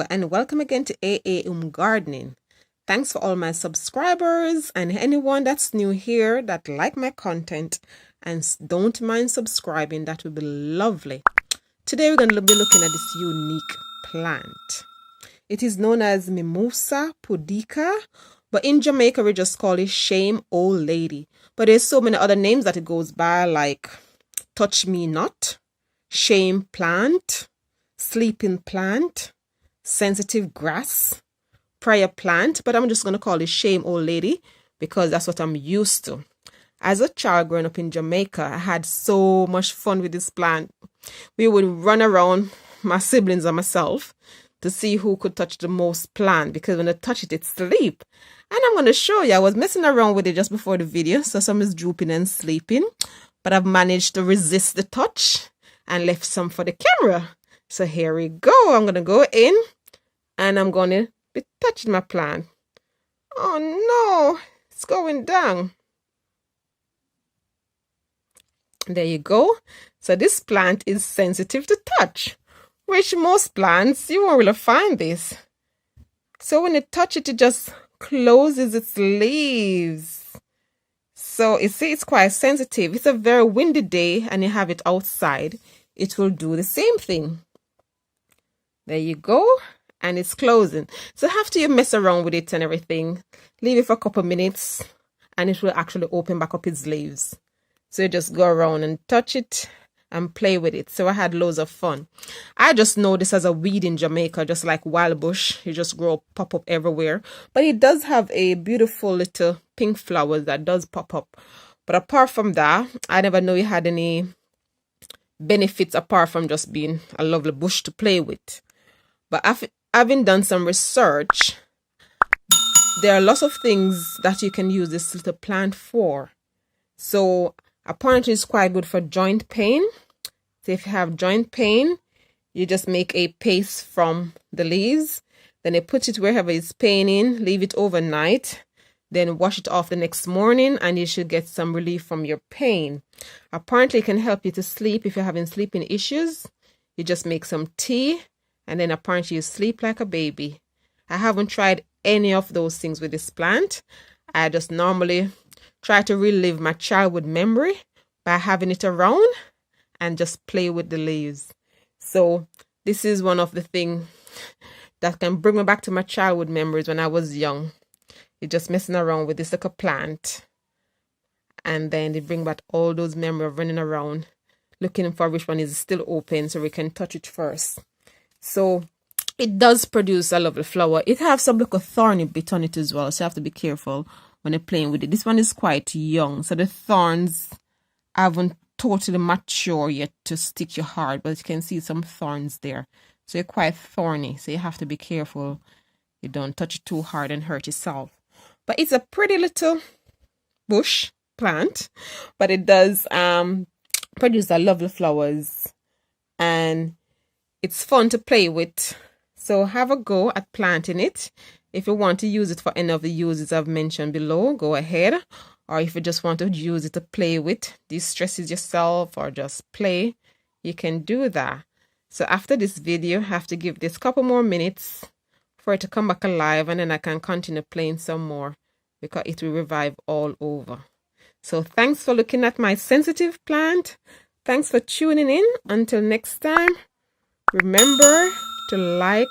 and welcome again to AA Gardening. Thanks for all my subscribers and anyone that's new here that like my content and don't mind subscribing. That would be lovely. Today we're going to be looking at this unique plant. It is known as Mimosa Pudica, but in Jamaica we just call it shame old lady. But there's so many other names that it goes by, like touch me not, shame plant, sleeping plant, sensitive grass, prayer plant, but I'm just going to call it shame old lady because that's what I'm used to. As a child growing up in Jamaica, I had so much fun with this plant. We would run around, my siblings and myself, to see who could touch the most plant, because when I touch it, it sleep. And I'm going to show you, I was messing around with it just before the video, so some is drooping and sleeping, but I've managed to resist the touch and left some for the camera. So here we go. I'm going to go in and I'm going to be touching my plant. Oh no, it's going down. There you go. So this plant is sensitive to touch, which most plants, you won't really find this. So when you touch it, it just closes its leaves. So you see, it's quite sensitive. It's a very windy day and you have it outside, it will do the same thing. There you go. And it's closing. So after you mess around with it and everything, leave it for a couple minutes and it will actually open back up its leaves. So you just go around and touch it and play with it. So I had loads of fun. I just know this as a weed in Jamaica, just like wild bush. You just grow, pop up everywhere. But it does have a beautiful little pink flowers that does pop up. But apart from that, I never know it had any benefits apart from just being a lovely bush to play with. But having done some research, there are lots of things that you can use this little plant for. So apparently it's quite good for joint pain. So if you have joint pain, you just make a paste from the leaves, then you put it wherever it's paining, leave it overnight, then wash it off the next morning and you should get some relief from your pain. Apparently it can help you to sleep if you're having sleeping issues. You just make some tea and then apparently you sleep like a baby. I haven't tried any of those things with this plant. I just normally try to relive my childhood memory by having it around and just play with the leaves. So this is one of the things that can bring me back to my childhood memories when I was young. You're just messing around with this little plant and then they bring back all those memories of running around looking for which one is still open so we can touch it first. So it does produce a lovely flower. It has some little thorny bit on it as well, so you have to be careful when you're playing with it. This one is quite young, so the thorns haven't totally mature yet to stick you hard, but you can see some thorns there. So you're quite thorny, so you have to be careful you don't touch it too hard and hurt yourself. But it's a pretty little bush plant, but it does produce a lovely flowers and it's fun to play with. So have a go at planting it. If you want to use it for any of the uses I've mentioned below, go ahead. Or if you just want to use it to play with, de-stresses yourself or just play, you can do that. So after this video, I have to give this couple more minutes for it to come back alive and then I can continue playing some more because it will revive all over. So thanks for looking at my sensitive plant. Thanks for tuning in. Until next time, remember to like,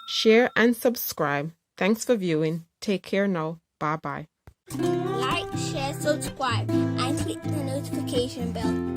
share and subscribe. Thanks for viewing. Take care now. Bye-bye. Like, share, subscribe, and click the notification bell.